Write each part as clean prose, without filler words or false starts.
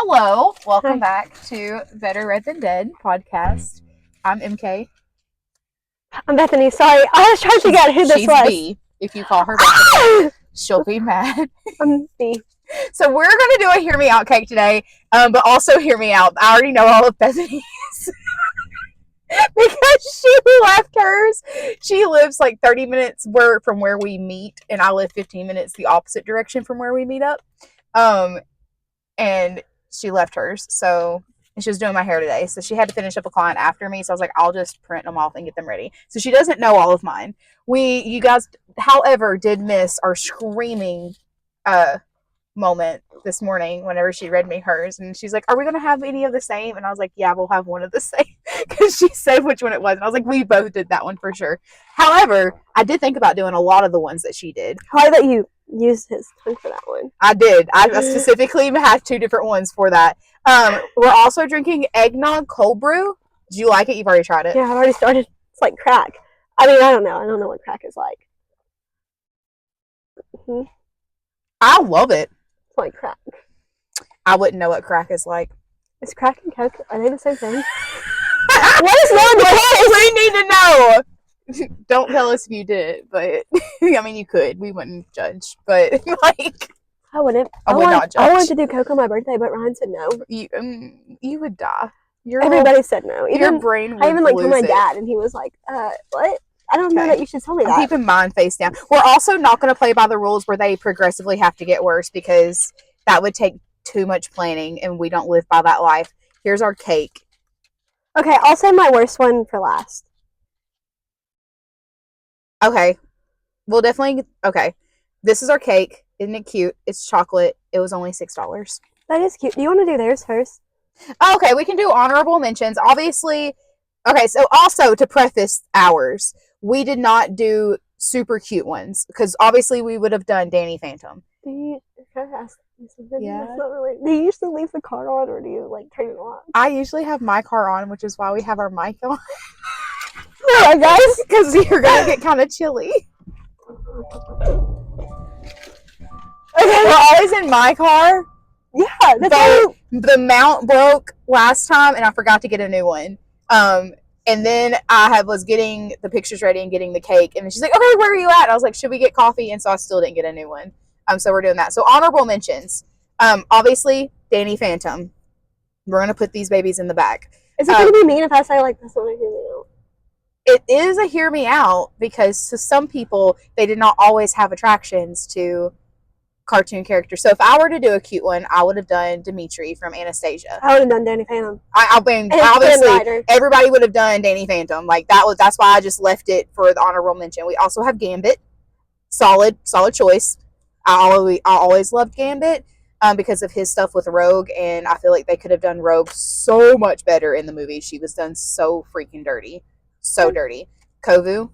Hello, welcome Hi. back to Better Read Than Dead podcast. I'm MK. I'm Bethany. Sorry, I was trying to figure out who this She's was. B. If you call her Bethany, she'll be mad. I'm B. So we're gonna do a hear me out cake today, but also hear me out. I already know all of Bethany's because she left hers. She lives like 30 minutes from where we meet, and I live 15 minutes the opposite direction from where we meet up. And she left hers, and she was doing my hair today, so she had to finish up a client after me, so I was like, I'll just print them off and get them ready. So she doesn't know all of mine. You guys, however, did miss our screaming moment this morning whenever she read me hers, and she's like, are we going to have any of the same? And I was like, yeah, we'll have one of the same, because she said which one it was, and I was like, we both did that one for sure. However, I did think about doing a lot of the ones that she did. I like that you used his tongue for that one. I did. I specifically had two different ones for that. We're also drinking eggnog cold brew. Do you like it? You've already tried it. Yeah, I've already started. It's like crack. I mean, I don't know. I don't know what crack is like. Mm-hmm. I love it. It's like crack. I wouldn't know what crack is like. Is crack and coke, are they the same thing? What is wrong with this? We need to know. Don't tell us if you did, but I mean, you could. We wouldn't judge, but like, I wouldn't. I would not judge. I wanted to do coke on my birthday, but Ryan said no. You would die. Everybody said no. Your brain would I even like lose told my it. dad, and he was like, what? I don't know that you should tell me that. Keep in mind, face down. We're also not going to play by the rules where they progressively have to get worse, because that would take too much planning, and we don't live by that life. Here's our cake. Okay, I'll say my worst one for last. Okay. We'll definitely... Okay. This is our cake. Isn't it cute? It's chocolate. It was only $6. That is cute. Do you want to do theirs first? Okay, we can do honorable mentions. Obviously... Okay, so also to preface ours, we did not do super cute ones, because obviously we would have done Danny Phantom. Can I ask you something? Yeah. That's not really... Do you usually leave the car on, or do you like turn it on? I usually have my car on, which is why we have our mic on. Yeah, guys, because you're gonna get kind of chilly. Okay, we're always in my car. Yeah, that's but the mount broke last time, and I forgot to get a new one. And then I was getting the pictures ready and getting the cake, and then she's like, "Okay, where are you at?" And I was like, "Should we get coffee?" And so I still didn't get a new one. So we're doing that. So honorable mentions. Obviously, Danny Phantom. We're gonna put these babies in the back. Is it gonna be mean if I say like this one or hear me out? It is a hear me out, because to some people, they did not always have attractions to cartoon characters. So if I were to do a cute one, I would have done Dimitri from Anastasia. I would have done Danny Phantom. I mean, obviously, everybody would have done Danny Phantom. Like that's why I just left it for the honorable mention. We also have Gambit. Solid choice. I always loved Gambit because of his stuff with Rogue, and I feel like they could have done Rogue so much better in the movie. She was done so freaking dirty. So dirty. Kovu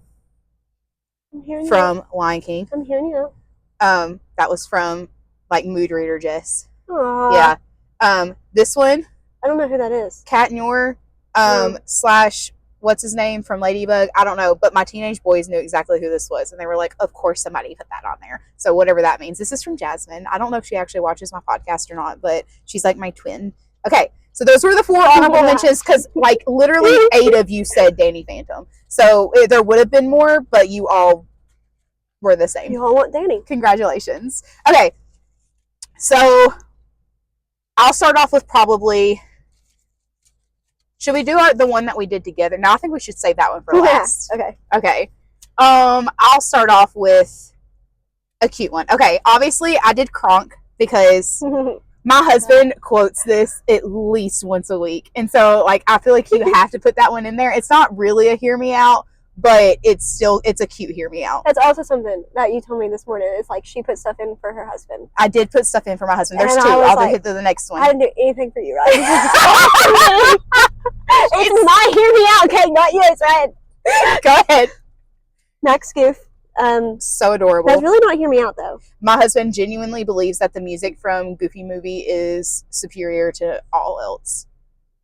from Lion King. I'm hearing you. That was from like Mood Reader Jess. Aww. Yeah. This one. I don't know who that is. Cat Noir. Slash what's his name from Ladybug? I don't know, but my teenage boys knew exactly who this was, and they were like, "Of course, somebody put that on there." So whatever that means. This is from Jasmine. I don't know if she actually watches my podcast or not, but she's like my twin. Okay. So those were the 4 honorable mentions, because like literally 8 of you said Danny Phantom. So there would have been more, but you all were the same. You all want Danny. Congratulations. Okay. So I'll start off with probably... Should we do the one that we did together? No, I think we should save that one for last. Okay. I'll start off with a cute one. Okay, obviously I did Kronk because... My husband quotes this at least once a week. And so, like, I feel like you have to put that one in there. It's not really a hear me out, but it's a cute hear me out. That's also something that you told me this morning. It's like she put stuff in for her husband. I did put stuff in for my husband. There's 2. I'll hit to the next one. I didn't do anything for you, right? It's my hear me out, okay? Not yours, right? Go ahead. Next goof. So adorable. That's really not hear me out, though. My husband genuinely believes that the music from Goofy Movie is superior to all else,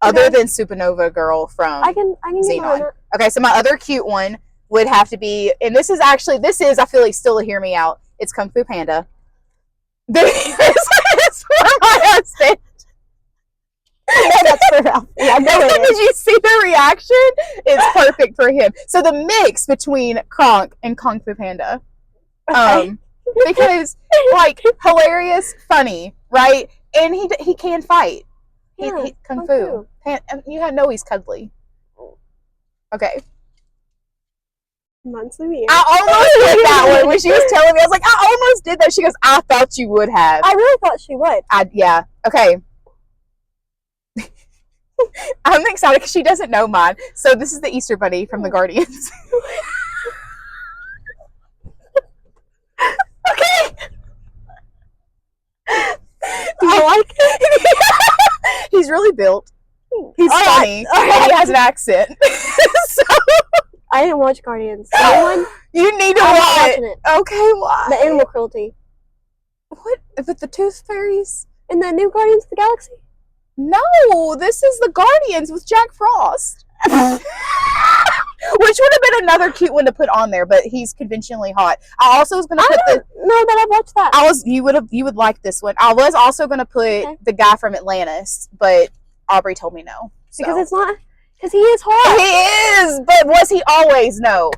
other than Supernova Girl from Xenon. Okay, so my other cute one would have to be, and this is I feel like still a hear me out. It's Kung Fu Panda. This is for my husband. Did you see the reaction? It's perfect for him. So the mix between Kronk and Kung Fu Panda. Because like hilarious, funny, right? And he can fight. He Kung Fu. You know he's cuddly. Okay. Monthly. I almost did that one when she was telling me. I was like, I almost did that. She goes, I thought you would have. I really thought she would. Yeah. Okay. I'm excited because she doesn't know mine. So this is the Easter Bunny from the Guardians. Okay. Do you like it? He's really built. He's funny. And he has an accent. So I didn't watch Guardians. Anyone? You need to I'm not watch watching it. it. Okay, why? The animal cruelty. What? With the Tooth Fairies? In the new Guardians of the Galaxy? No, this is the Guardians with Jack Frost. Which would have been another cute one to put on there, but he's conventionally hot. I also was gonna put I don't know that I've watched that. You would like this one. I was also gonna put the guy from Atlantis, but Aubrey told me no. So. Because it's not. Because he is hot. He is, but was he always? No.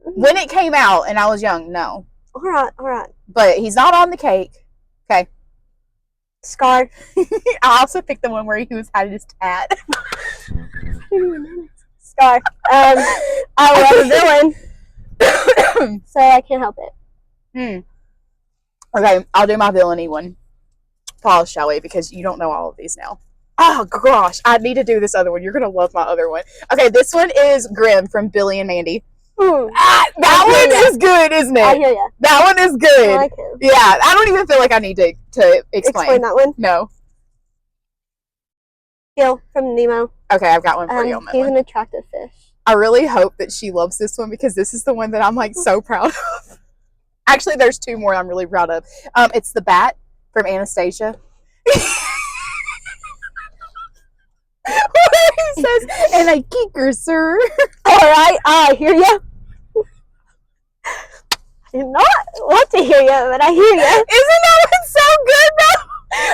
When it came out and I was young, no. All right. But he's not on the cake. Okay. Scar. I also picked the one where he had his tat. Scar. I love a villain, so I can't help it. Okay, I'll do my villainy one. Pause, shall we? Because you don't know all of these now. Oh gosh, I need to do this other one. You're gonna love my other one. Okay, this one is Grim from Billy and Mandy. That one is good, isn't it? I hear ya. That one is good. I like him. Yeah, I don't even feel like I need to explain that one. No. Gil from Nemo. Okay, I've got one for you on that he's one. an attractive fish. I really hope that she loves this one because this is the one that I'm like so proud of. Actually, there's two more I'm really proud of. It's the bat from Anastasia. Where he says, and I kick her, sir. All right, I hear ya. I did not want to hear ya, but I hear ya. Isn't that one so good though?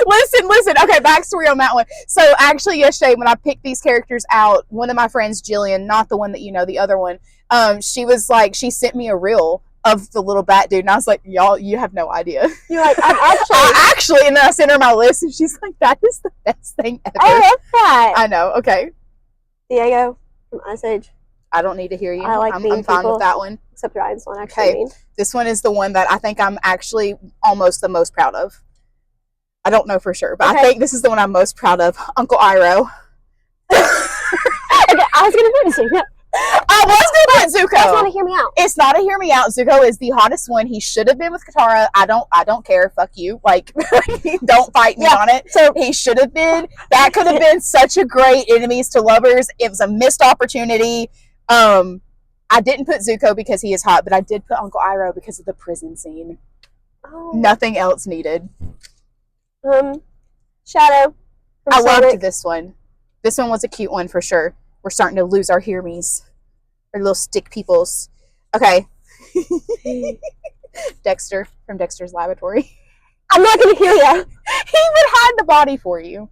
Listen. Okay, backstory on that one. So actually yesterday when I picked these characters out, one of my friends, Jillian, not the one that you know, the other one, she was like, she sent me a reel of the little bat dude, and I was like, y'all, you have no idea. You're like, I'm actually, and then I sent her my list, and she's like, that is the best thing ever. I love that. I know. Okay. Diego from Ice Age. I don't need to hear you. I like I'm mean fine people, with that one. Except Ryan's one, actually. Okay. This one is the one that I think I'm actually almost the most proud of. I don't know for sure, but I think this is the one I'm most proud of. Uncle Iroh. Okay, I was going to put Zuko. I was going to put Zuko. That's not a hear me out. It's not a hear me out. Zuko is the hottest one. He should have been with Katara. I don't care. Fuck you. Like, don't fight me on it. So he should have been. That could have been such a great enemies to lovers. It was a missed opportunity. I didn't put Zuko because he is hot, but I did put Uncle Iroh because of the prison scene. Oh. Nothing else needed. Shadow. I loved this one. This one was a cute one for sure. We're starting to lose our hear-me's. Our little stick peoples. Okay. Dexter from Dexter's Laboratory. I'm not going to hear ya. He would hide the body for you.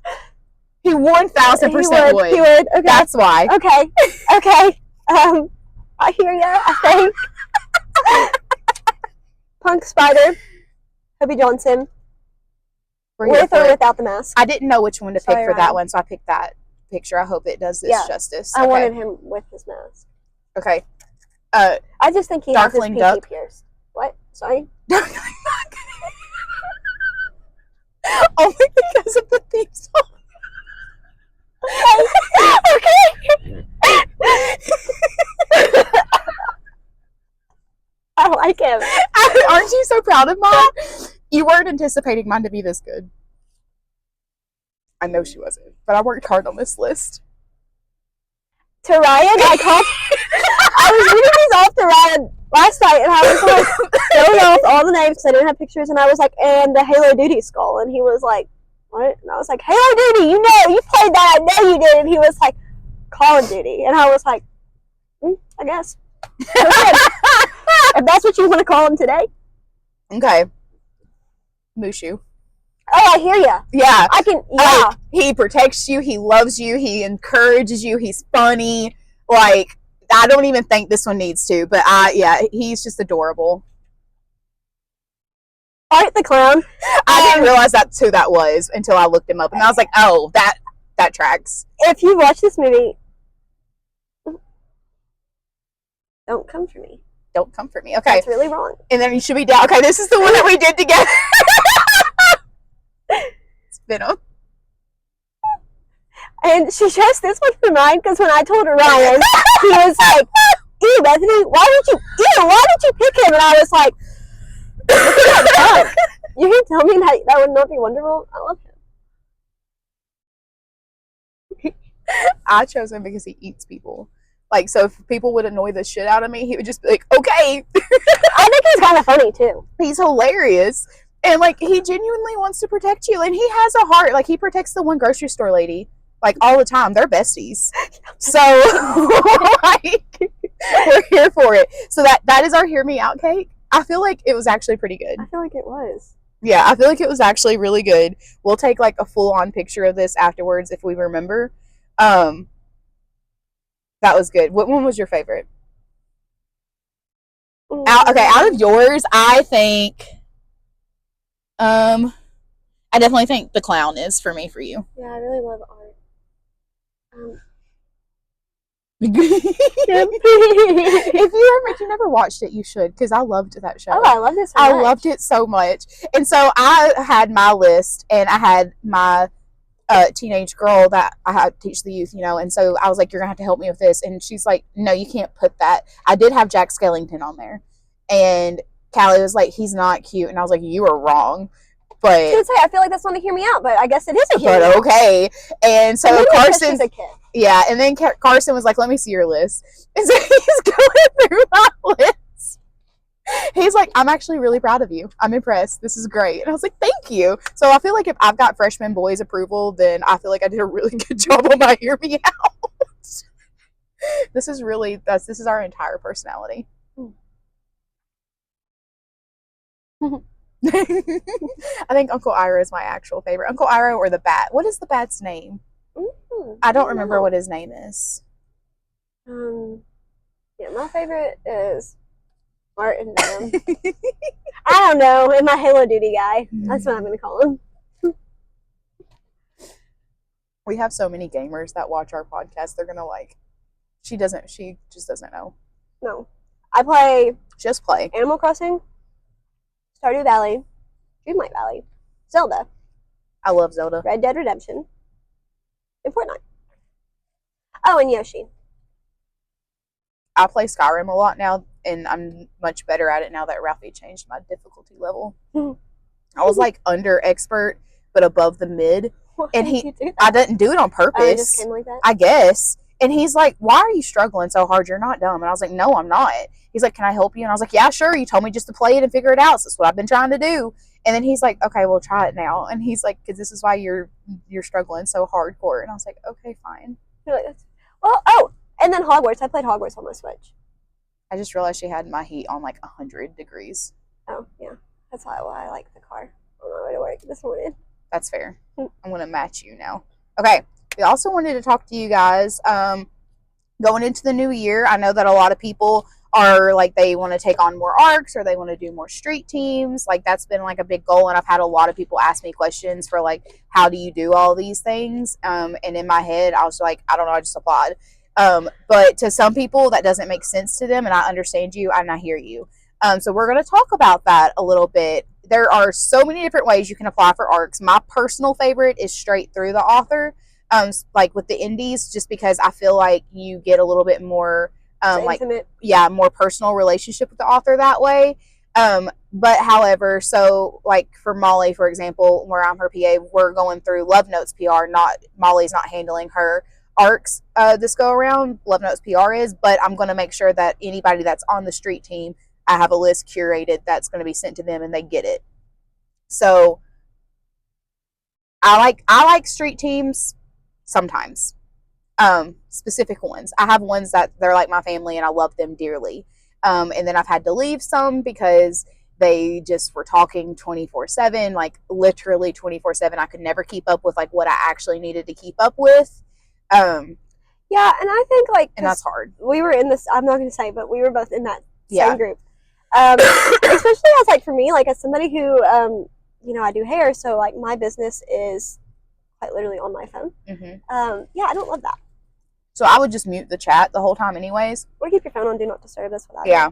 He 1000% would. He would. Okay. That's why. Okay. I hear ya, I think. Punk Spider. Hobie Johnson. With or without the mask? I didn't know which one to pick for that one, so I picked that picture. I hope it does this justice. I wanted him with his mask. Okay. I just think he Darkling has his Duck. pierced. What? Sorry? Darkling Duck. Only because of the theme song. Okay. I like him. Aren't you so proud of mine? You weren't anticipating mine to be this good. I know she wasn't, but I worked hard on this list. To Ryan, I was reading these off to Ryan last night, and I was like, going off all the names because I didn't have pictures, and I was like, and the Halo Duty skull, and he was like, what? And I was like, Halo Duty, you played that, I know you did, and he was like, Call of Duty, and I was like, I guess. If that's what you want to call him today. Okay. Mushu. Oh, I hear ya. Yeah. I can, yeah. Like, he protects you, he loves you, he encourages you, he's funny. Like, I don't even think this one needs to, but yeah, he's just adorable. Art the clown. I didn't realize that's who that was until I looked him up, and I was like, oh, that tracks. If you watch this movie, don't come for me. Don't come for me. Okay. That's really wrong. And then you should be down. Okay, this is the one that we did together. It's Venom. And she chose this one for mine because when I told Ryan, he was like, ew, Bethany, why did you pick him? And I was like, look at that dog. You can tell me that would not be wonderful? I love him. I chose him because he eats people. Like, so if people would annoy the shit out of me, he would just be like, okay. I think he's kind of funny, too. He's hilarious. And, like, he genuinely wants to protect you. And he has a heart. Like, he protects the one grocery store lady, like, all the time. They're besties. So, like, we're here for it. So that is our Hear Me Out cake. I feel like it was actually pretty good. I feel like it was. Yeah, I feel like it was actually really good. We'll take, like, a full-on picture of this afterwards if we remember. That was good. What one was your favorite? Out of yours, I think, I definitely think the clown is for me, for you. Yeah, I really love art. If you never watched it, you should, because I loved that show. Oh, I love this so I much. loved it so much. And so I had my list, and I had my teenage girl that I had to teach the youth, and so I was like, you're gonna have to help me with this, and she's like, no, you can't put that. I did have Jack Skellington on there, and Callie was like, he's not cute, and I was like, you are wrong. But I was gonna say, I feel like that's one to hear me out, but I guess it is a kid. But okay. And so Carson, a kid. Yeah, and then Carson was like, let me see your list. And so he's going through my list. He's like, I'm actually really proud of you. I'm impressed. This is great. And I was like, thank you. So I feel like if I've got freshman boys approval, then I feel like I did a really good job on my Hear Me Out. This is our entire personality. I think Uncle Ira is my actual favorite. Uncle Ira or the bat. What is the bat's name? I don't remember what his name is. Yeah, my favorite is Martin Venom. I don't know. And my Halo Duty guy. That's what I'm going to call him. We have so many gamers that watch our podcast. They're going to like, she just doesn't know. No. I play. Just play. Animal Crossing, Stardew Valley, Dreamlight Valley, Zelda. I love Zelda. Red Dead Redemption, and Fortnite. Oh, and Yoshi. I play Skyrim a lot now, and I'm much better at it now that Ralphie changed my difficulty level. I was like under expert, but above the mid. Why and did you do that? I didn't do it on purpose. Oh, it just came like that? I guess. And he's like, why are you struggling so hard? You're not dumb. And I was like, no, I'm not. He's like, can I help you? And I was like, yeah, sure. You told me just to play it and figure it out. So that's what I've been trying to do. And then he's like, okay, well, try it now. And he's like, because this is why you're struggling so hardcore. And I was like, okay, fine. You're like, well, oh, and then Hogwarts. I played Hogwarts on my Switch. I just realized she had my heat on like 100 degrees. Oh, yeah. That's why I like the car on my way to work this morning. That's fair. I'm going to match you now. Okay. We also wanted to talk to you guys. Going into the new year, I know that a lot of people are like, they want to take on more arcs or they want to do more street teams. Like, that's been like a big goal. And I've had a lot of people ask me questions for like, how do you do all these things? And in my head, I was like, I don't know. I just applied. But to some people, that doesn't make sense to them. And I understand you and I hear you. So we're going to talk about that a little bit. There are so many different ways you can apply for arcs. My personal favorite is straight through the author. Like with the indies, just because I feel like you get a little bit more like intimate. More personal relationship with the author that way. But however, so like for Molly, for example, where I'm her PA, we're going through Love Notes PR. Molly's not handling her arcs this go around. Love Notes PR is, but I'm going to make sure that anybody that's on the street team, I have a list curated that's going to be sent to them and they get it. So I like street teams sometimes. Specific ones. I have ones that they're like my family and I love them dearly. And then I've had to leave some because They just were talking 24/7, like literally 24/7. I could never keep up with like what I actually needed to keep up with. Yeah, and I think like, and that's hard. We were in this. I'm not going to say, but we were both in that Yeah. same group. Especially as like for me, like as somebody who, I do hair, so like my business is quite literally on my phone. Yeah, I don't love that. So I would just mute the chat the whole time, anyways. Or keep your phone on do not disturb. That's what I do. Yeah.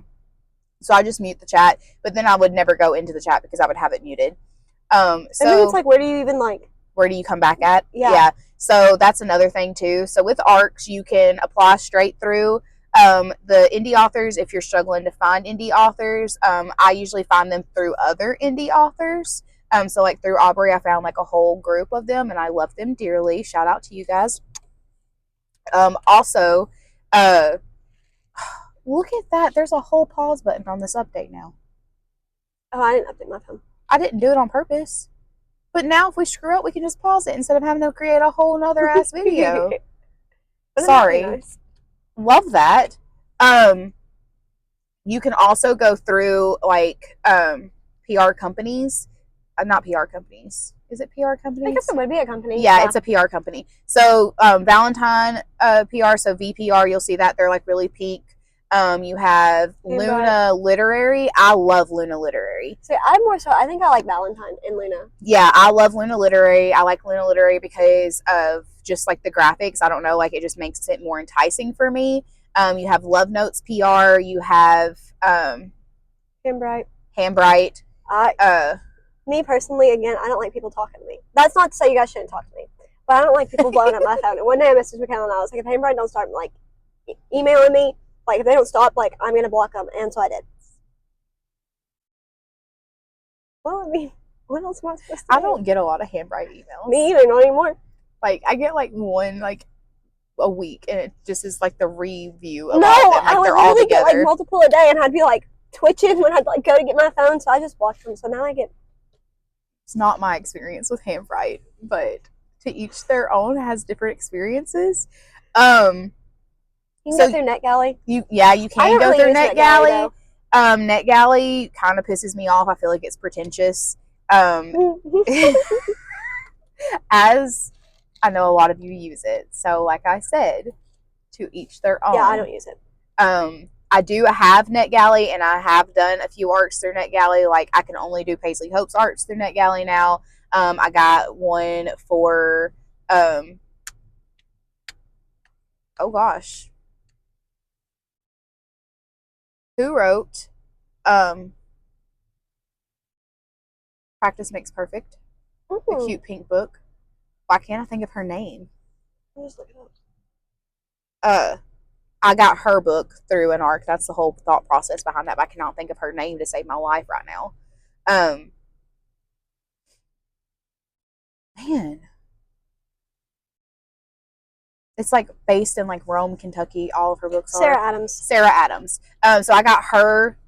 So I just mute the chat, but then I would never go into the chat because I would have it muted. So and then it's like, where do you even like? Where do you come back at? Yeah. So that's another thing too. So with ARCs, you can apply straight through. The indie authors, if you're struggling to find indie authors, I usually find them through other indie authors. So like through Aubrey, I found like a whole group of them, and I love them dearly. Shout out to you guys. Also, look at that. There's a whole pause button on this update now. Oh, I didn't update my phone. I didn't do it on purpose. But now if we screw up, we can just pause it instead of having to create a whole nother ass video. Sorry. Nice. Love that. You can also go through like PR companies. Not PR companies. Is it PR companies? I guess it would be a company. Yeah, it's a PR company. So Valentine PR, so VPR, you'll see that they're like really pink. You have Luna Literary. I love Luna Literary. So I think I like Valentine and Luna. Yeah, I love Luna Literary. I like Luna Literary because of just like the graphics. I don't know, like it just makes it more enticing for me. You have Love Notes PR. You have Handbright. Me personally, again, I don't like people talking to me. That's not to say you guys shouldn't talk to me, but I don't like people blowing up my phone. And one day I messaged McKenna and I was like, if Handbright don't start like emailing me, like if they don't stop, like I'm gonna block them. And so I did. Well, I mean, what else am I supposed to do? I don't get a lot of Handbright emails. Me either, not anymore. Like I get like one like a week, and it just is like the review of no, all of them. Like I would they're all literally together. get like multiple a day, and I'd be like twitching when I'd like go to get my phone. So I just blocked them. So now I get. It's not my experience with Handbright, but to each their own. Has different experiences. You can go through NetGalley. You can go through NetGalley. NetGalley kind of pisses me off. I feel like it's pretentious. As I know a lot of you use it. So like I said, to each their own. Yeah, I don't use it. I do have NetGalley, and I have done a few arcs through NetGalley. Like I can only do Paisley Hope's arcs through NetGalley now. I got one for oh gosh. Who wrote Practice Makes Perfect? The cute pink book. Why can't I think of her name? I'll just look it up. I got her book through an arc. That's the whole thought process behind that. But I cannot think of her name to save my life right now. Man. It's like based in like Rome, Kentucky. All of her books Sarah are. Adams. Sarah Adams. So I got her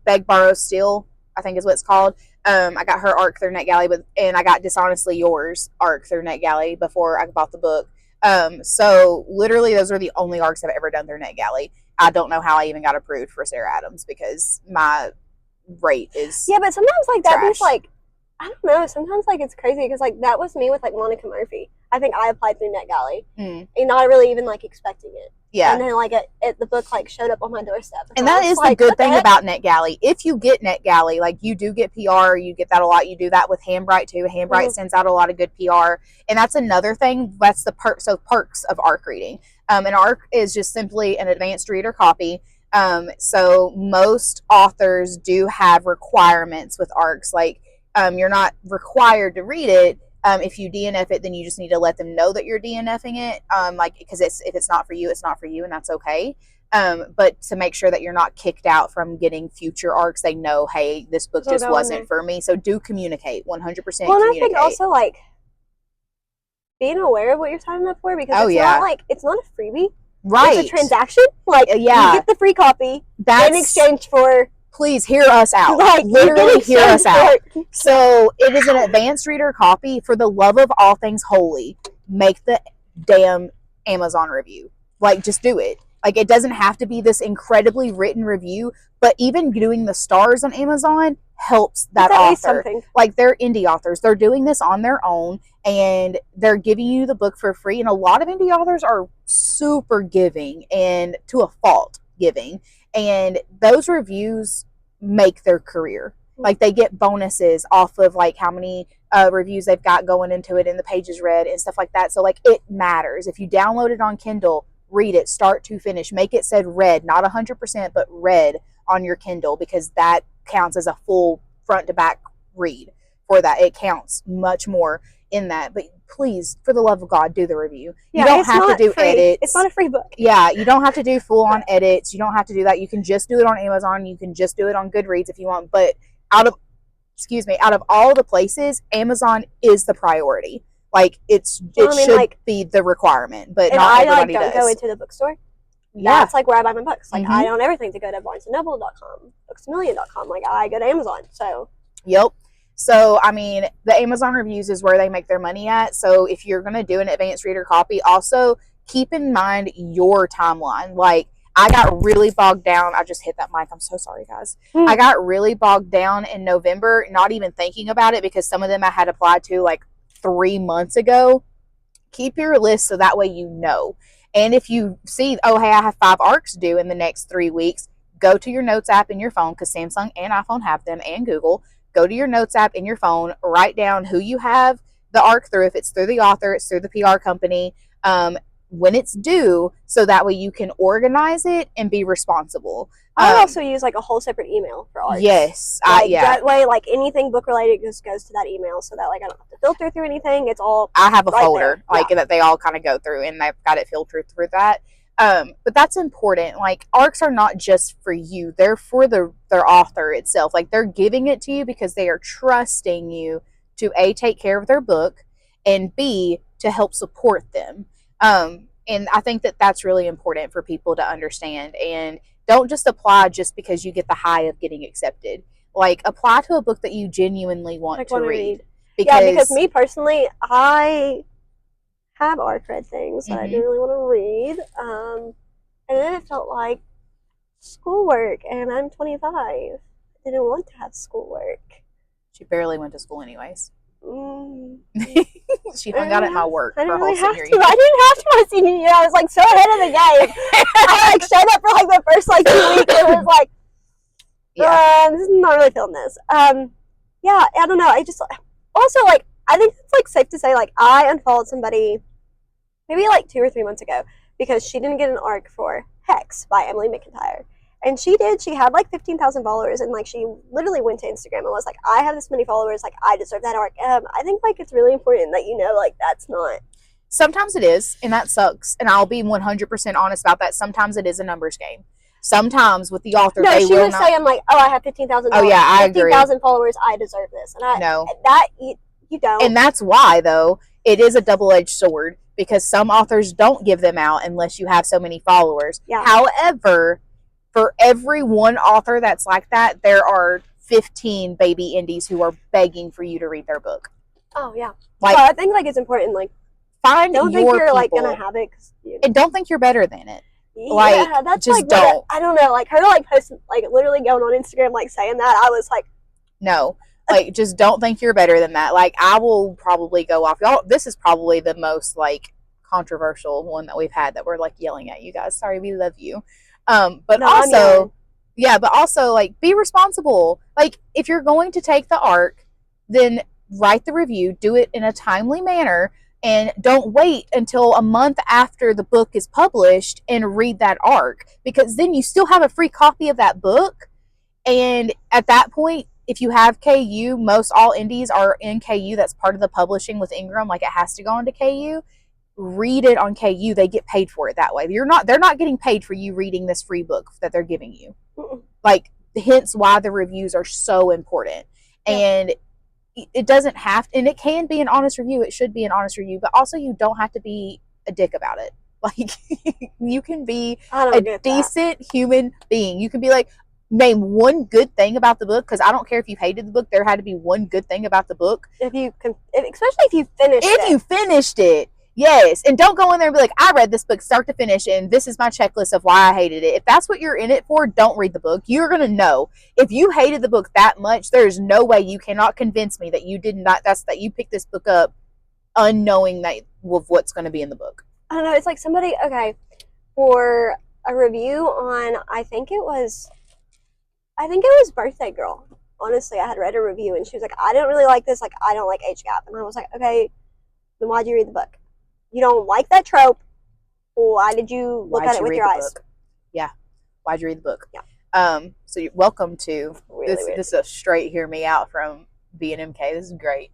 Beg, Borrow, Steal, I think is what it's called. I got her arc through NetGalley, and I got Dishonestly Yours arc through NetGalley before I bought the book. So literally those are the only arcs I've ever done through NetGalley. I don't know how I even got approved for Sarah Adams because my rate is but sometimes like that is trash. like I don't know. Sometimes like it's crazy because like that was me with like Monica Murphy. I think I applied through NetGalley and not really even like expecting it. Yeah. And then like the book like showed up on my doorstep. And that is the good thing about NetGalley. If you get NetGalley, like you do get PR, you get that a lot. You do that with Handbright too. Handbright sends out a lot of good PR. And that's another thing. That's the perks of ARC reading. An ARC is just simply an advanced reader copy. So most authors do have requirements with ARCs. Like you're not required to read it. If you DNF it, then you just need to let them know that you're DNFing it. Because if it's not for you, it's not for you, and that's okay. But to make sure that you're not kicked out from getting future arcs, they know, hey, this book just wasn't for me. So do communicate, 100% communicate. Well, and I think also like being aware of what you're signing up for, because it's not a freebie. Right. It's a transaction. Like you get the free copy in exchange for. Please hear us out. Like, literally hear us out. So it is an advanced reader copy. For the love of all things holy, make the damn Amazon review. Like, just do it. Like, it doesn't have to be this incredibly written review, But even doing the stars on Amazon helps that It's at least author. something. Like, they're indie authors. They're doing this on their own, and they're giving you the book for free. And a lot of indie authors are super giving, and to a fault giving. And those reviews make their career. Like, they get bonuses off of like how many reviews they've got going into it and the pages read and stuff like that. So like, it matters. If you download it on Kindle, read it start to finish. Make it said read, not 100%, but read on your Kindle, because that counts as a full front to back read for that. It counts much more in that. But please, for the love of God, do the review. Yeah, you don't it's have to not do free. edits. It's not a free book. Yeah, you don't have to do full on edits. You don't have to do that. You can just do it on Amazon. You can just do it on Goodreads if you want. But out of all the places, Amazon is the priority. Like, it should be the requirement, but and not I everybody don't does. go into the bookstore. Yeah. That's like where I buy my books. Like, Mhm. I own everything to go to BarnesandNoble.com, BooksAMillion.com. Like, I go to Amazon. So Yep. So, I mean, the Amazon reviews is where they make their money at. So, if you're going to do an advanced reader copy, also keep in mind your timeline. Like, I got really bogged down. I just hit that mic. I'm so sorry, guys. I got really bogged down in November, not even thinking about it, because some of them I had applied to like 3 months ago. Keep your list so that way you know. And if you see, oh, hey, I have 5 ARCs due in the next 3 weeks, go to your Notes app in your phone, because Samsung and iPhone have them, and Google. Go to your Notes app in your phone, write down who you have the ARC through, if it's through the author, it's through the PR company, when it's due, so that way you can organize it and be responsible. I would also use like a whole separate email for ARCs. Yes. Like, Yeah. that way, like, anything book related just goes to that email, so that like I don't have to filter through anything. It's all I have a right folder there. like that they all kind of go through, and they've got it filtered through that. But that's important. Like, ARCs are not just for you; they're for their author itself. Like, they're giving it to you because they are trusting you to A, take care of their book, and B, to help support them. And I think that that's really important for people to understand. And don't just apply just because you get the high of getting accepted. Like, apply to a book that you genuinely want to read. Because me personally, I have ARC read things that I didn't really want to read. And then it felt like schoolwork, and I'm 25. I didn't want to have schoolwork. She barely went to school anyways. Mm. She hung out at my work I for didn't a whole really have senior to. year. I didn't have to my senior year. I was like so ahead of the game. I like showed up for like the first like 2 weeks and was like, this is not really feeling this. Yeah, I don't know. I just also like I think it's like safe to say like I unfollowed somebody maybe like 2 or 3 months ago because she didn't get an ARC for Hex by Emily McIntyre. And she did. She had like 15,000 followers, and like she literally went to Instagram and was like, "I have this many followers. Like, I deserve that ARC." I think like it's really important that you know, like that's not. Sometimes it is, and that sucks. And I'll be 100% honest about that. Sometimes it is a numbers game. Sometimes with the author, No, they she will was not. saying like, "Oh, I have 15,000. Oh yeah, I agree. 15,000 followers. I deserve this." And I No, that you don't. and that's why though it is a double-edged sword, because some authors don't give them out unless you have so many followers. Yeah. However, for every one author that's like that, there are 15 baby indies who are begging for you to read their book. Oh yeah. Like, so I think like it's important. Like, find don't your think you're people, like gonna have it. and don't think you're better than it. Like, that's just like don't. I don't know. Like her like posting like literally going on Instagram like saying that, I was like, no. Like, just don't think you're better than that. Like, I will probably go off. Y'all, this is probably the most like controversial one that we've had that we're like yelling at you guys. Sorry, we love you. But no, also, but also like be responsible. Like, if you're going to take the ARC, then write the review, do it in a timely manner, and don't wait until a month after the book is published and read that ARC, because then you still have a free copy of that book. And at that point, if you have KU, most all indies are in KU. That's part of the publishing with Ingram. Like, it has to go into KU. Read it on KU. They get paid for it that way. They're not getting paid for you reading this free book that they're giving you. Like, hence why the reviews are so important. And it doesn't have to, and it can be an honest review. It should be an honest review, but also you don't have to be a dick about it. Like, you can be a decent human being. You can be like, name one good thing about the book, because I don't care if you hated the book. There had to be one good thing about the book. especially if you finished it. If you finished it, Yes, and don't go in there and be like, I read this book start to finish, and this is my checklist of why I hated it. If that's what you're in it for, don't read the book. You're going to know. If you hated the book that much, there's no way you cannot convince me that you did not, that you picked this book up unknowing that of what's going to be in the book. I don't know. It's like somebody, okay, for a review on, I think it was Birthday Girl. Honestly, I had read a review, and she was like, I didn't really like this. Like, I don't like age gap. And I was like, okay, then why'd you read the book? You don't like that trope. Why did you look at it with your eyes? Yeah. Why'd you read the book? Yeah. So you're welcome to Really this. weird. This is a straight hear me out from B&MK. This is great.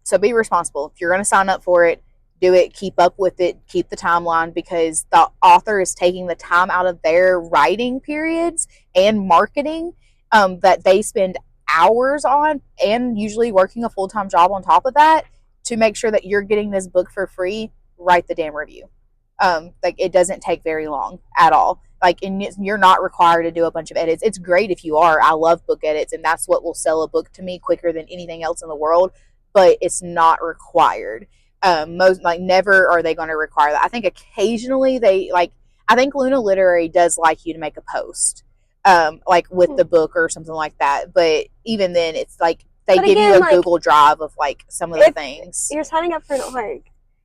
So be responsible. If you're going to sign up for it, do it. Keep up with it. Keep the timeline, because the author is taking the time out of their writing periods and marketing that they spend hours on, and usually working a full-time job on top of that, to make sure that you're getting this book for free. Write the damn review. Like, it doesn't take very long at all. Like, and you're not required to do a bunch of edits. It's great if you are. I love book edits, and that's what will sell a book to me quicker than anything else in the world. But it's not required. Most, like, never are they going to require that. I think occasionally they, like, I think Luna Literary does like you to make a post, like with the book or something like that. But even then, it's like they give you a like, Google Drive of like some of the things. You're signing up for an org,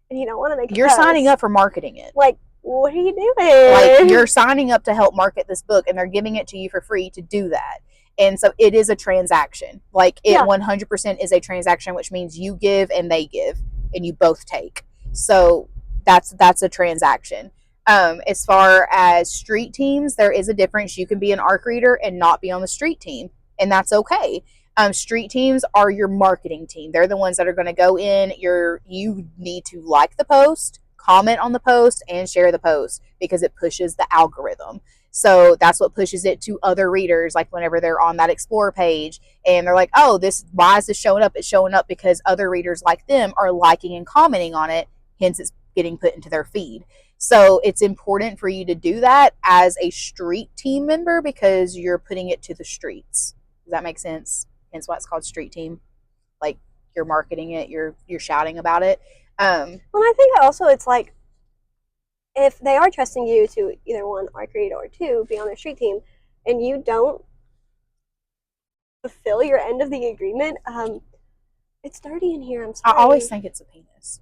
and you don't want to make. You're signing up for marketing it. Like, what are you doing? Like, you're signing up to help market this book, and they're giving it to you for free to do that. And so it is a transaction. Like, it 100% is a transaction, which means you give and they give, and you both take. So that's a transaction. As far as street teams, there is a difference. You can be an ARC reader and not be on the street team, and that's okay. Street teams are your marketing team. They're the ones that are going to go in. You need to like the post, comment on the post, and share the post, because it pushes the algorithm. So that's what pushes it to other readers. Like, whenever they're on that Explore page and they're like, oh, why is this showing up? It's showing up because other readers like them are liking and commenting on it. Hence, it's getting put into their feed. So it's important for you to do that as a street team member, because you're putting it to the streets. Does that make sense? Hence why it's called street team. Like, you're marketing it, you're shouting about it. Well, I think also it's like, if they are trusting you to either one, ARC read, or two, be on their street team, and you don't fulfill your end of the agreement, it's dirty in here. I'm sorry. I always think it's a penis.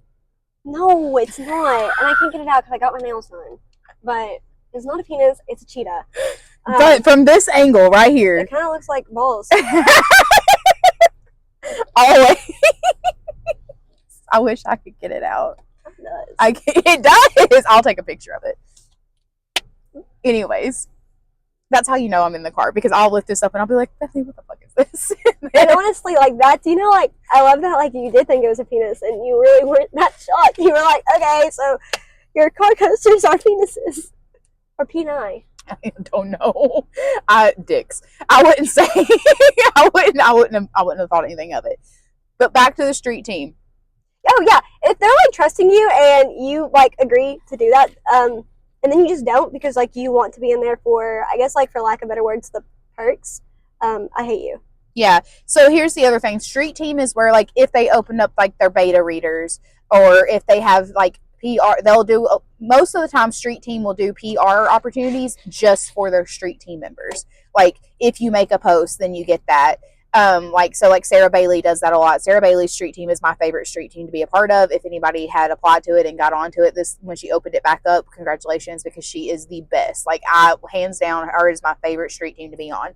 No, it's not, and I can't get it out because I got my nails done. But it's not a penis; it's a cheetah. But from this angle right here, it kind of looks like balls. Always. I wish I could get it out. It does. It does. I'll take a picture of it. Anyways, that's how you know I'm in the car, because I'll lift this up and I'll be like, Bethany, what the fuck is this? And honestly, like, that, you know, like, I love that, like, you did think it was a penis and you really weren't that shocked. You were like, okay, so your car coasters are penises. Or peni. I don't know. Dicks. I wouldn't say. I wouldn't have thought anything of it. But back to the street team. Oh yeah, if they're like trusting you and you like agree to do that, and then you just don't because like you want to be in there for, I guess, like, for lack of better words, the perks. I hate you. Yeah. So here's the other thing. Street team is where, like, if they open up like their beta readers, or if they have like PR, they'll do, most of the time street team will do PR opportunities just for their street team members. Like, if you make a post, then you get that. Like Sarah Bailey does that a lot. Sarah Bailey's street team is my favorite street team to be a part of. If anybody had applied to it and got onto it when she opened it back up, congratulations, because she is the best. Like, hands down, her is my favorite street team to be on.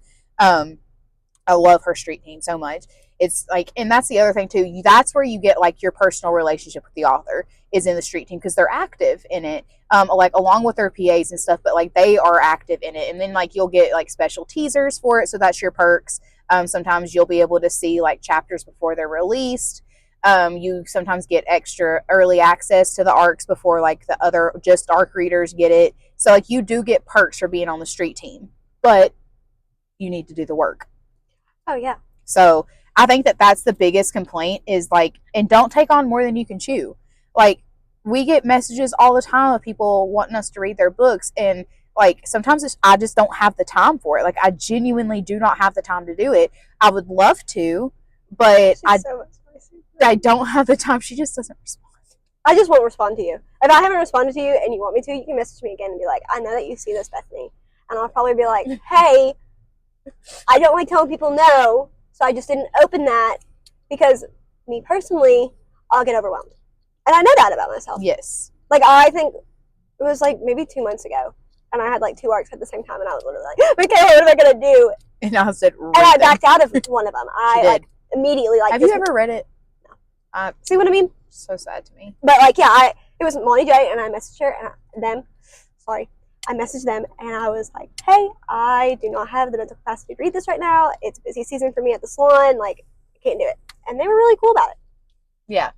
I love her street team so much. It's like, and that's the other thing too. That's where you get like your personal relationship with the author is in the street team, because they're active in it, like along with their PAs and stuff. But like, they are active in it, and then like you'll get like special teasers for it. So that's your perks. Sometimes you'll be able to see like chapters before they're released. You sometimes get extra early access to the ARCs before like the other just ARC readers get it. So like, you do get perks for being on the street team, but you need to do the work. Oh yeah. So I think that's the biggest complaint is like, and don't take on more than you can chew. Like, we get messages all the time of people wanting us to read their books, and like, sometimes I just don't have the time for it. Like, I genuinely do not have the time to do it. I would love to, but She's so much spicy. I don't have the time. She just doesn't respond. I just won't respond to you. If I haven't responded to you and you want me to, you can message me again and be like, I know that you see this, Bethany. And I'll probably be like, hey, I don't like telling people no, so I just didn't open that because me personally, I'll get overwhelmed. And I know that about myself. Yes. Like, I think it was like maybe 2 months ago, and I had like 2 arcs at the same time, and I was literally like, okay, what am I going to do? And I said, and I backed out of one of them. I like immediately like. Have you ever read it? No. See what I mean? So sad to me. But like, yeah, it was Molly J, and I messaged her and I messaged them, and I was like, hey, I do not have the mental capacity to read this right now. It's a busy season for me at the salon. Like, I can't do it. And they were really cool about it. Yeah.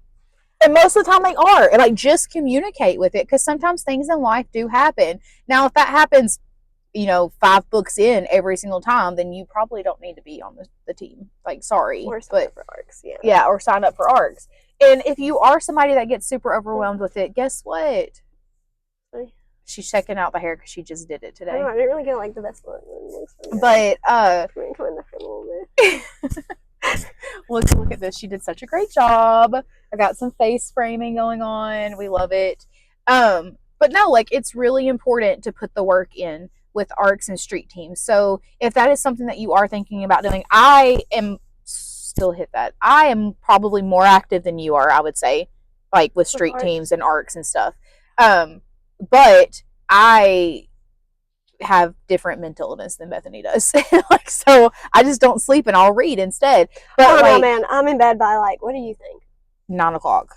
And most of the time they are. And like, just communicate with it, because sometimes things in life do happen. Now, if that happens, 5 books in every single time, then you probably don't need to be on the team. Like, sorry. Or sign up for arcs, yeah. Yeah, or sign up for arcs. And if you are somebody that gets super overwhelmed with it, guess what? Sorry. She's checking out the hair because she just did it today. I didn't really get like the best one. But I'm gonna come in there for a little bit. Look at this. She did such a great job. I got some face framing going on. We love it. But no, like, it's really important to put the work in with arcs and street teams. So if that is something that you are thinking about doing, I am probably more active than you are, I would say, like with street teams and arcs and stuff. But I have different mental illness than Bethany does. Like, so I just don't sleep and I'll read instead. But no, man, I'm in bed by like, what do you think? 9 o'clock.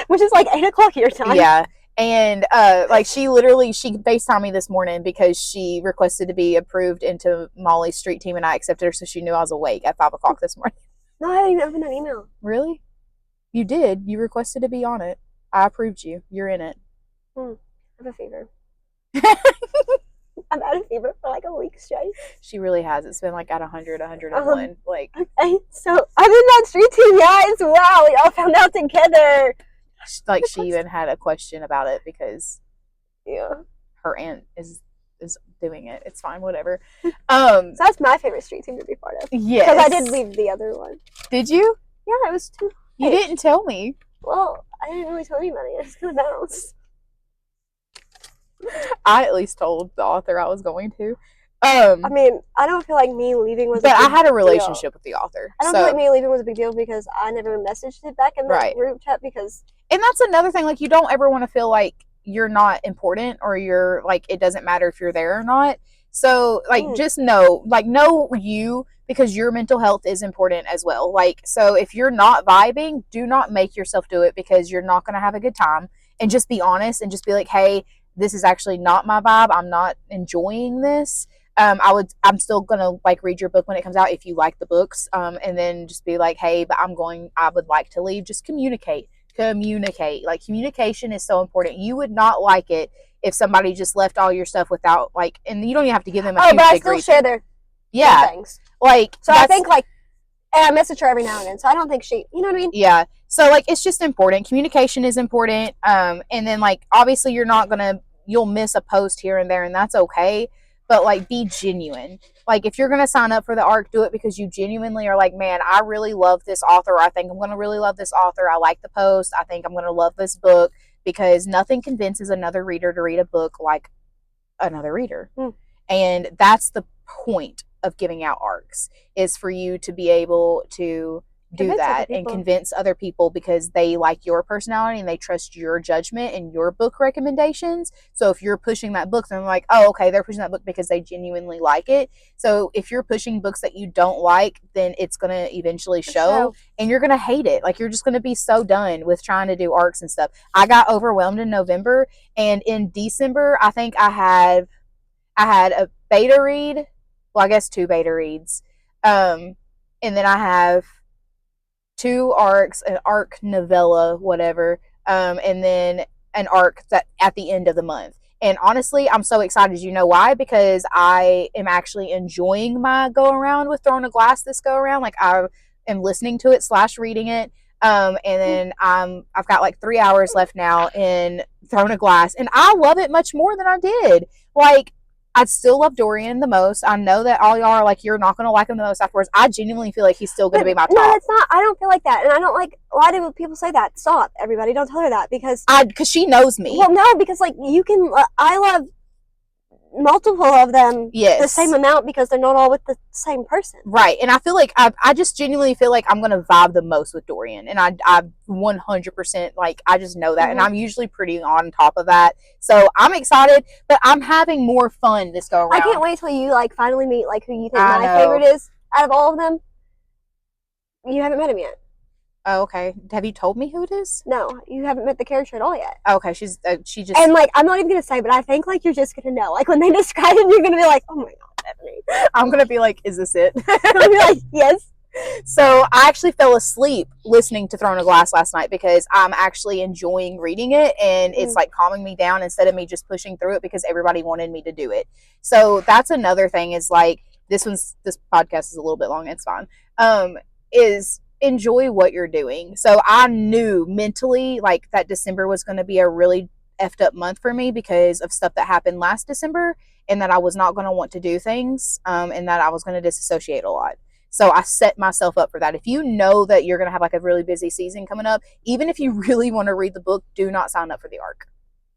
Which is like 8 o'clock your time. Yeah. And like, she FaceTimed me this morning because she requested to be approved into Molly's street team, and I accepted her, so she knew I was awake at 5 o'clock this morning. No, I haven't even opened that email. Really? You did. You requested to be on it. I approved you. You're in it. I have a fever. I've had a fever for like a week straight. She really has. It's been like at 100, 101. Like, okay, so I'm in that street team, guys. Wow, we all found out together. Like, she even had a question about it because her aunt is doing it. It's fine, whatever. So that's my favorite street team to be part of. Yes. Because I did leave the other one. Did you? Yeah, it was too. You didn't tell me. Well, I didn't really tell anybody. I just kind of bounced. I at least told the author I was going to. I mean, I don't feel like me leaving was. But I had a relationship with the author. I don't feel like me leaving was a big deal because I never messaged it back in the group chat because. And that's another thing. Like, you don't ever want to feel like you're not important or you're like, it doesn't matter if you're there or not. So like, just know you, because your mental health is important as well. Like, so if you're not vibing, do not make yourself do it, because you're not going to have a good time. And just be honest and just be like, hey, this is actually not my vibe. I'm not enjoying this. I'm still gonna like read your book when it comes out if you like the books. And then just be like, hey, but I would like to leave. Just communicate. Like, communication is so important. You would not like it if somebody just left all your stuff without, like, and you don't even have to give them a huge but I big still reason. share their things. Like, so I think like, and I message her every now and then, so I don't think you know what I mean? Yeah. So like, it's just important. Communication is important. And then like, obviously you'll miss a post here and there, and that's okay. But like, be genuine. Like, if you're going to sign up for the arc, do it because you genuinely are like, man, I really love this author. I think I'm going to really love this author. I like the post. I think I'm going to love this book, because nothing convinces another reader to read a book like another reader. And that's the point of giving out arcs, is for you to be able to do that and convince other people, because they like your personality and they trust your judgment and your book recommendations. So if you're pushing that book, then they're like, oh, okay, they're pushing that book because they genuinely like it. So if you're pushing books that you don't like, then it's going to eventually show, and you're going to hate it. Like, you're just going to be so done with trying to do arcs and stuff. I got overwhelmed in November, and in December, I think I had a beta read. Well, I guess 2 beta reads. And then I have 2 arcs, an arc novella, whatever, and then an arc that at the end of the month. And honestly, I'm so excited. You know why? Because I am actually enjoying my go around with Throne of Glass this go around. Like, I am listening to it / reading it. And then I've got like 3 hours left now in Throne of Glass, and I love it much more than I did. Like, I still love Dorian the most. I know that all y'all are like, you're not going to like him the most afterwards. I genuinely feel like he's still going to be my top. No, it's not. I don't feel like that. And I don't like, why do people say that? Stop, everybody. Don't tell her that because she knows me. Well, no, because like you can, I love multiple of them the same amount because they're not all with the same person. Right. And I feel like I just genuinely feel like I'm going to vibe the most with Dorian. And I 100% like, I just know that. And I'm usually pretty on top of that. So I'm excited, but I'm having more fun this go around. I can't wait till you like finally meet like who you think my favorite is out of all of them. You haven't met him yet. Oh, okay. Have you told me who it is? No, you haven't met the character at all yet. Okay, she just and like I'm not even gonna say, but I think like you're just gonna know. Like when they describe him, you're gonna be like, oh my god, Bethany. I'm gonna be like, is this it? I'll be like, yes. So I actually fell asleep listening to Throne of Glass last night because I'm actually enjoying reading it and it's like calming me down instead of me just pushing through it because everybody wanted me to do it. So that's another thing is like this podcast is a little bit long. It's fine. Is enjoy what you're doing. So I knew mentally like that December was going to be a really effed up month for me because of stuff that happened last December and that I was not going to want to do things and that I was going to disassociate a lot. So I set myself up for that. If you know that you're going to have like a really busy season coming up, even if you really want to read the book, do not sign up for the arc.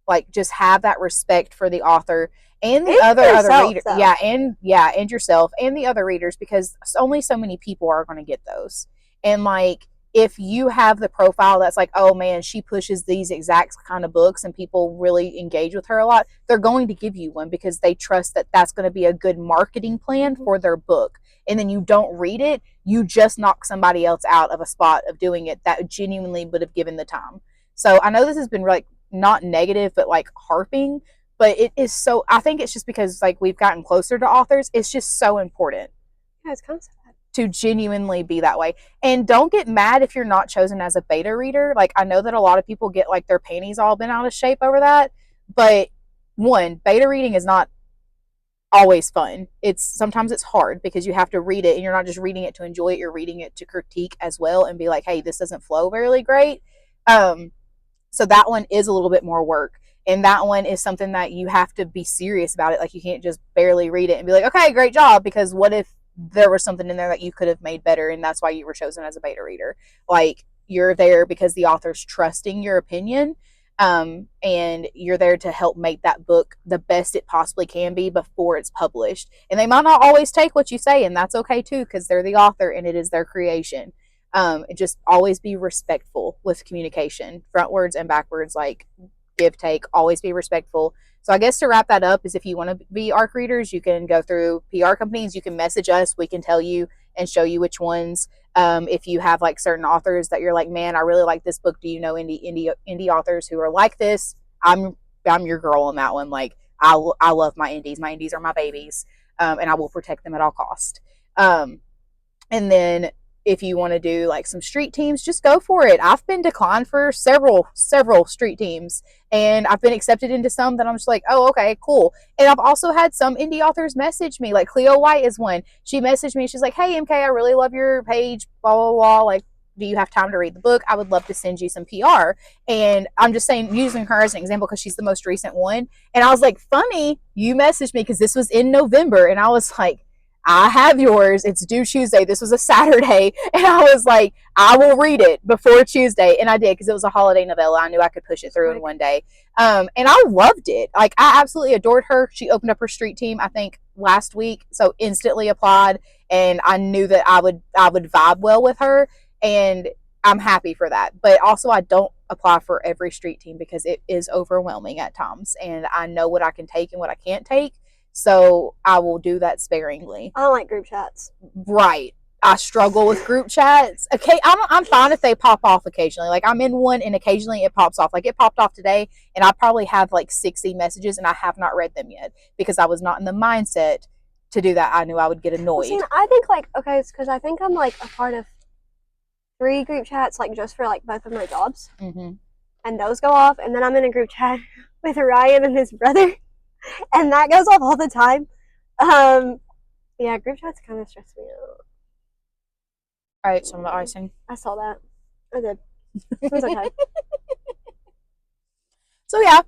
Like just have that respect for the author and the other readers. And yourself and the other readers because only so many people are going to get those. And like, if you have the profile that's like, oh man, she pushes these exact kind of books and people really engage with her a lot, they're going to give you one because they trust that that's going to be a good marketing plan for their book. And then you don't read it, you just knock somebody else out of a spot of doing it that genuinely would have given the time. So I know this has been like not negative, but like harping, but it is so, I think it's just because like we've gotten closer to authors. It's just so important. Yeah, it's kind of sad to genuinely be that way. And don't get mad if you're not chosen as a beta reader. Like I know that a lot of people get like their panties all bent out of shape over that, but one, beta reading is not always fun. Sometimes it's hard because you have to read it and you're not just reading it to enjoy it, you're reading it to critique as well and be like, hey, this doesn't flow very great. So that one is a little bit more work. And that one is something that you have to be serious about it. Like you can't just barely read it and be like, okay, great job. Because what if there was something in there that you could have made better and that's why you were chosen as a beta reader? Like you're there because the author's trusting your opinion and you're there to help make that book the best it possibly can be before it's published. And they might not always take what you say, and that's okay too because they're the author and it is their creation. Just always be respectful with communication, frontwards and backwards, like give, take, always be respectful. So I guess to wrap that up is if you want to be ARC readers, you can go through PR companies, you can message us, we can tell you and show you which ones. If you have like certain authors that you're like, man, I really like this book. Do you know indie authors who are like this? I'm your girl on that one. Like I love my indies. My indies are my babies. And I will protect them at all cost. And then if you want to do like some street teams, just go for it. I've been declined for several street teams and I've been accepted into some that I'm just like, oh, okay, cool. And I've also had some indie authors message me, like Cleo White is one. She messaged me. She's like, hey, MK, I really love your page, blah, blah, blah. Like, do you have time to read the book? I would love to send you some PR. And I'm just saying, using her as an example because she's the most recent one. And I was like, funny, you messaged me because this was in November. And I was like, I have yours. It's due Tuesday. This was a Saturday. And I was like, I will read it before Tuesday. And I did because it was a holiday novella. I knew I could push it through in one day. And I loved it. Like, I absolutely adored her. She opened up her street team, I think, last week. So instantly applied. And I knew that I would vibe well with her. And I'm happy for that. But also, I don't apply for every street team because it is overwhelming at times. And I know what I can take and what I can't take. So I will do that sparingly. I don't like group chats. Right. I struggle with group chats. Okay, I'm fine if they pop off occasionally. Like I'm in one and occasionally it pops off. Like it popped off today and I probably have like 60 messages and I have not read them yet because I was not in the mindset to do that. I knew I would get annoyed. Well, see, I think like, okay, it's because I think I'm like a part of 3 group chats like just for like both of my jobs. Mm-hmm. And those go off. And then I'm in a group chat with Ryan and his brother. And that goes off all the time. Yeah, group chats kind of stress me out. All right, some of the icing. I saw that. I did. It was okay. So yeah,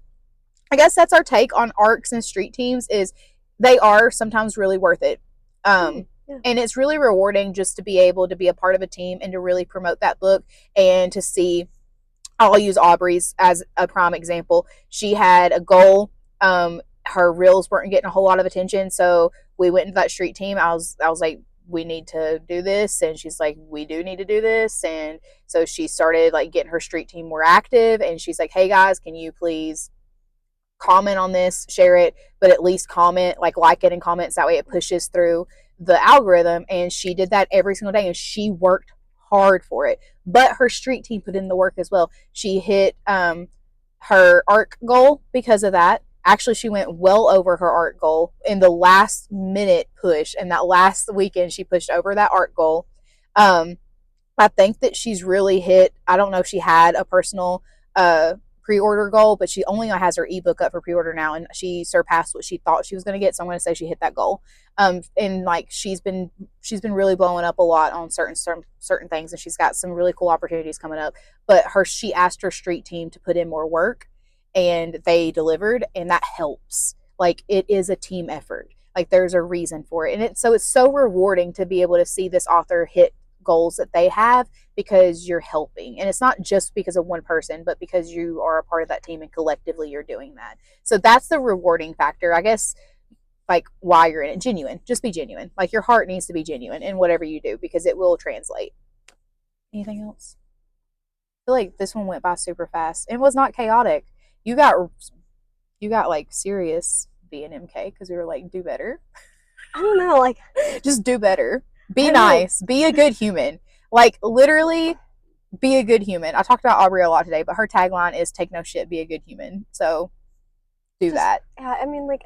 I guess that's our take on arcs and street teams is they are sometimes really worth it. Yeah. And it's really rewarding just to be able to be a part of a team and to really promote that book and to see. I'll use Aubrey's as a prime example. She had a goal. Her reels weren't getting a whole lot of attention, so we went into that street team. I was like, we need to do this, and she's like, we do need to do this, and so she started like getting her street team more active, and she's like, hey guys, can you please comment on this, share it, but at least comment, like it in comments, that way it pushes through the algorithm. And she did that every single day, and she worked hard for it, but her street team put in the work as well. She hit her ARC goal because of that. Actually, she went well over her ARC goal in the last minute push, and that last weekend she pushed over that ARC goal. I think that she's really hit, I don't know if she had a personal pre-order goal, but she only has her ebook up for pre-order now, and she surpassed what she thought she was going to get, so I'm going to say she hit that goal. And like she's been really blowing up a lot on certain things, and she's got some really cool opportunities coming up. But she asked her street team to put in more work, and they delivered, and that helps. Like, it is a team effort. Like, there's a reason for it, and it's so rewarding to be able to see this author hit goals that they have, because you're helping. And it's not just because of one person, but because you are a part of that team and collectively you're doing that. So that's the rewarding factor, I guess. Like, why you're in it. Genuine. Just be genuine. Like, your heart needs to be genuine in whatever you do, because it will translate. Anything else? I feel like this one went by super fast. It was not chaotic. You got like serious BNMK because we were like, do better. I don't know, like, just do better. Be nice. Be a good human. Like, literally, be a good human. I talked about Aubrey a lot today, but her tagline is take no shit, be a good human. So do that. Yeah, I mean, like,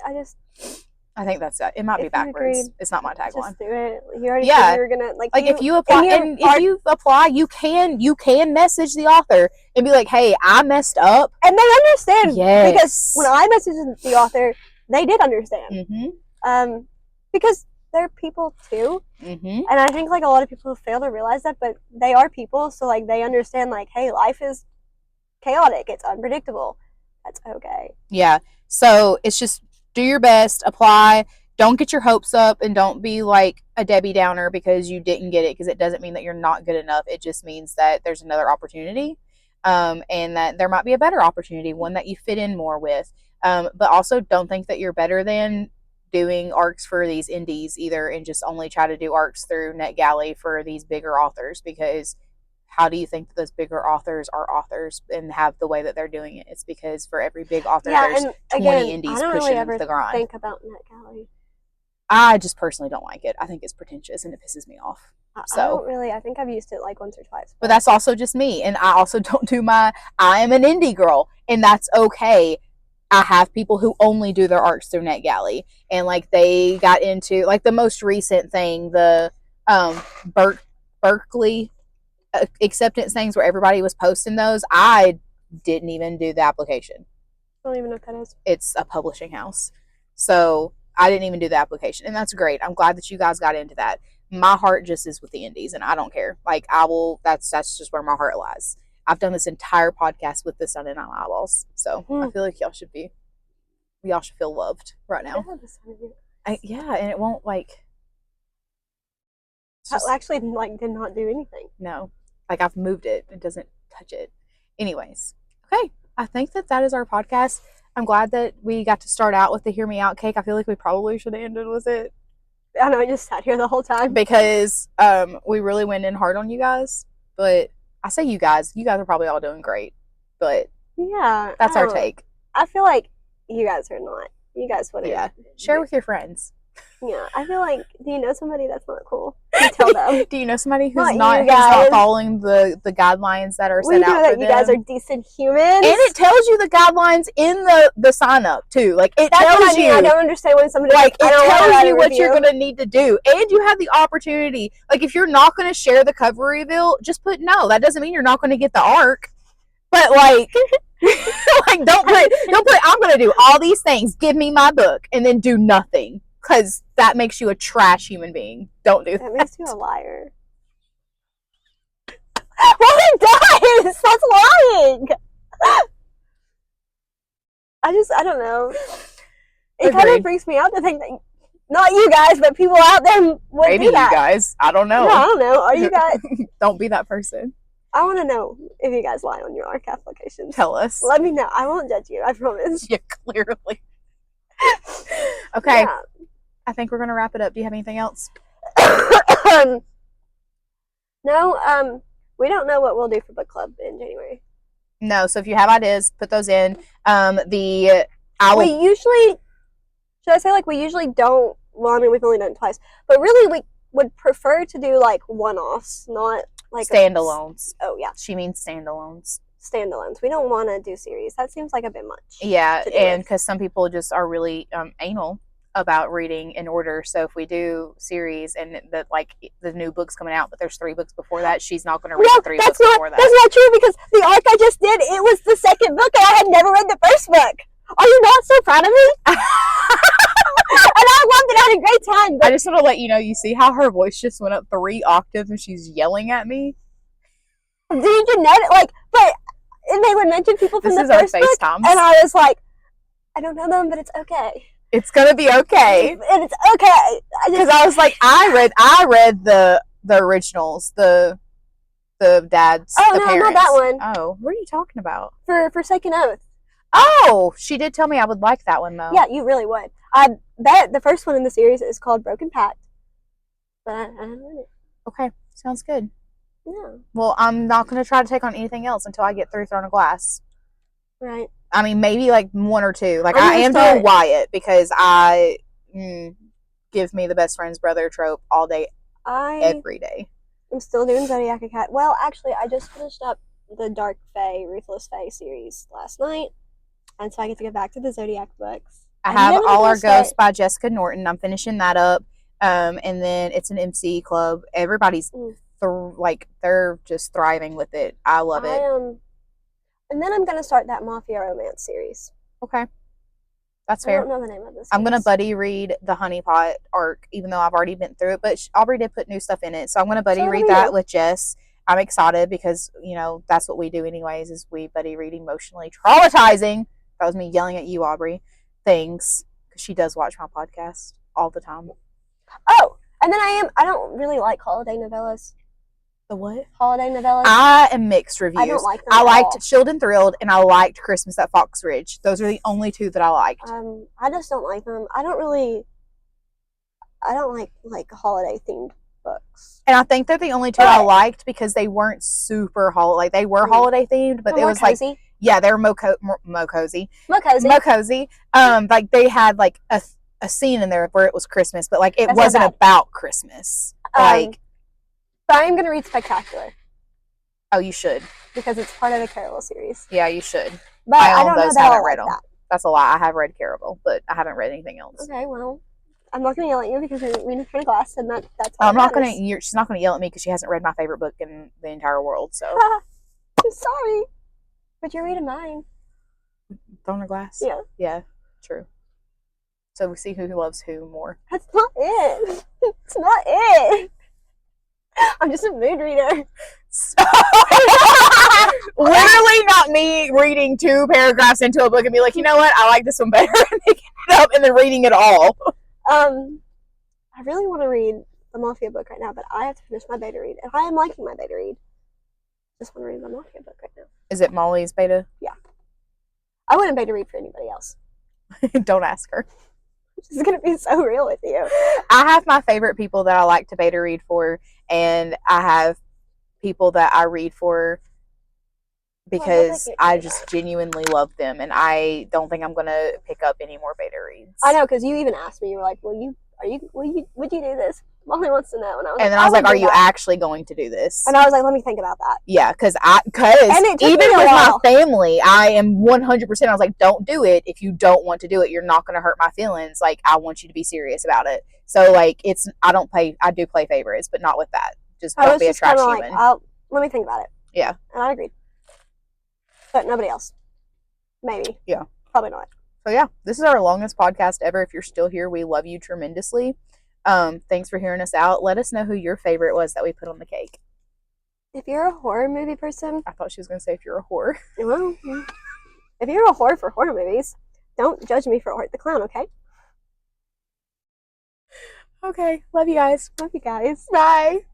I think that's it. It might be backwards. It's not my tagline. Just do it. You already said you were gonna if you apply, you can message the author and be like, hey, I messed up. And they understand. Yes. Because when I messaged the author, they did understand. Mm-hmm. Because they're people too. Mm-hmm. And I think like a lot of people fail to realize that, but they are people, so like they understand like, hey, life is chaotic, it's unpredictable. That's okay. Yeah. So it's just do your best, apply, don't get your hopes up, and don't be like a Debbie Downer because you didn't get it, because it doesn't mean that you're not good enough. It just means that there's another opportunity, and that there might be a better opportunity, one that you fit in more with. But also don't think that you're better than doing ARCs for these indies either, and just only try to do ARCs through NetGalley for these bigger authors, because how do you think that those bigger authors are authors and have the way that they're doing it? It's because for every big author, there's 20 indies pushing into the grind. Think about NetGalley. I just personally don't like it. I think it's pretentious and it pisses me off. I think I've used it like once or twice. But that's also just me, and I also don't do I am an indie girl, and that's okay. I have people who only do their ARCs through NetGalley, and like they got into like the most recent thing, the Berkeley acceptance things where everybody was posting those. I didn't even do the application. I don't even know what that is. It's a publishing house, so I didn't even do the application, and that's great. I'm glad that you guys got into that. My heart just is with the indies, and I don't care. Like, I will. That's just where my heart lies. I've done this entire podcast with the sun in my eyeballs, so I feel like y'all should feel loved right now. Yeah, and it won't like. Actually, like, did not do anything. No, like I've moved it. It doesn't touch it. Anyways, okay. I think that is our podcast. I'm glad that we got to start out with the Hear Me Out cake. I feel like we probably should have ended with it. I know, I just sat here the whole time. Because we really went in hard on you guys. But I say you guys are probably all doing great. But yeah, that's our take. I feel like you guys are not. You guys wouldn't. Yeah. Share with your friends. Yeah, I feel like, do you know somebody that's not cool? You tell them. Do you know somebody who's not following the guidelines that are set out for them? You guys are decent humans. And it tells you the guidelines in the sign up too. Like, it that's tells what I mean. you. I don't understand when somebody like it tells you what you're gonna need to do, and you have the opportunity. Like, if you're not gonna share the cover reveal, just put no. That doesn't mean you're not gonna get the ARC. But like, like don't put I'm gonna do all these things. Give me my book, and then do nothing. Because that makes you a trash human being. Don't do that. That makes you a liar. Well, it does! That's lying! I don't know. It kind of freaks me out to think that not you guys, but people out there would Maybe do that. you guys. I don't know. No, I don't know. Are you guys? Don't be that person. I want to know if you guys lie on your RCAF applications. Tell us. Let me know. I won't judge you. I promise. Yeah, clearly. Okay. Yeah. I think we're going to wrap it up. Do you have anything else? No, we don't know what we'll do for book club in January. No, so if you have ideas, put those in. We usually, should I say, like, we usually don't, well, I mean, we've only done it twice, but really we would prefer to do, like, one-offs, not, like, standalones. Oh, yeah. She means standalones. Standalones. We don't want to do series. That seems like a bit much. Yeah, and because some people just are really anal about reading in order. So if we do series and the new book's coming out, but there's 3 books before that, she's not going to read the 3 books before that. That's not true, because the arc I just did, it was the second book, and I had never read the first book. Are you not so proud of me? And I loved it. I had a great time. I just want to let you know, you see how her voice just went up 3 octaves and she's yelling at me? Did you know it? Like, but and they would mention people from the first book, FaceTime. And I was like, I don't know them, but it's okay. It's gonna be okay. And it's okay. Because I was like, I read the originals, the dad's. Oh, the no, parents. not that one. Oh, what are you talking about? For Forsaken Oath. Oh, she did tell me I would like that one though. Yeah, you really would. I bet the first one in the series is called Broken Pact. But I haven't read it. Okay, sounds good. Yeah. Well, I'm not going to try to take on anything else until I get through Throne of Glass. Right. I mean, maybe like 1 or 2. Like, I am doing Wyatt because give me the best friend's brother trope all day, every day. I'm still doing Zodiac Cat. Well, actually, I just finished up the Dark Fae, Ruthless Fae series last night. And so I get to go back to the Zodiac books. I have All Our Ghosts by Jessica Norton. I'm finishing that up. And then it's an MC club. Everybody's they're just thriving with it. I love it. And then I'm gonna start that Mafia romance series. Okay, that's fair. I don't know the name of this. I'm gonna buddy read the Honeypot arc, even though I've already been through it. But Aubrey did put new stuff in it, so I'm gonna buddy read that with Jess. I'm excited because that's what we do anyways. Is we buddy read emotionally traumatizing. That was me yelling at you, Aubrey. Things because she does watch my podcast all the time. Oh, and then I don't really like holiday novellas. The what? Holiday novellas. I am mixed reviews. I don't like them. I liked Chilled and Thrilled, and I liked Christmas at Fox Ridge. Those are the only 2 that I liked. I just don't like them. I don't like holiday themed books. And I think they're the only 2 I liked because they weren't super holiday. They were holiday themed, but it was cozy. Like, yeah, they were mo cozy. Mo cozy. Like they had like a scene in there where it was Christmas, but like it wasn't about Christmas. But I am going to read Spectacular. Oh, you should. Because it's part of the Caraval series. Yeah, you should. But I don't know that haven't read them. That. That's a lie. I have read Caraval, but I haven't read anything else. Okay, well, I'm not going to yell at you because you're reading Throne of Glass, and that's all I'm not going to. She's not going to yell at me because she hasn't read my favorite book in the entire world. So I'm sorry, but you're reading mine. Throne of Glass. Yeah. Yeah. True. So we see who loves who more. That's not it. It's not it. I'm just a mood reader. Literally not me reading 2 paragraphs into a book and be like, you know what, I like this one better, and picking it up and then reading it all. I really want to read the Mafia book right now, but I have to finish my beta read, and I am liking my beta read. Just want to read the Mafia book right now. Is it Molly's beta? Yeah. I wouldn't beta read for anybody else. Don't ask her. She's going to be so real with you. I have my favorite people that I like to beta read for, and I have people that I read for because I just genuinely love them, and I don't think I'm going to pick up any more beta reads. I know, because you even asked me, you were like, would you do this? Molly wants to know. And then I was like, are you actually going to do this? And I was like, let me think about that. Yeah, because even with my family, I am 100%. I was like, don't do it. If you don't want to do it, you're not going to hurt my feelings. Like, I want you to be serious about it. So, like, I do play favorites, but not with that. Just don't be a trash human. Let me think about it. Yeah. And I agreed. But nobody else. Maybe. Yeah. Probably not. So, yeah, this is our longest podcast ever. If you're still here, we love you tremendously. Thanks for hearing us out. Let us know who your favorite was that we put on the cake. If you're a horror movie person... I thought she was going to say if you're a whore. Well, if you're a whore for horror movies, don't judge me for Art the Clown, okay? Okay. Love you guys. Love you guys. Bye.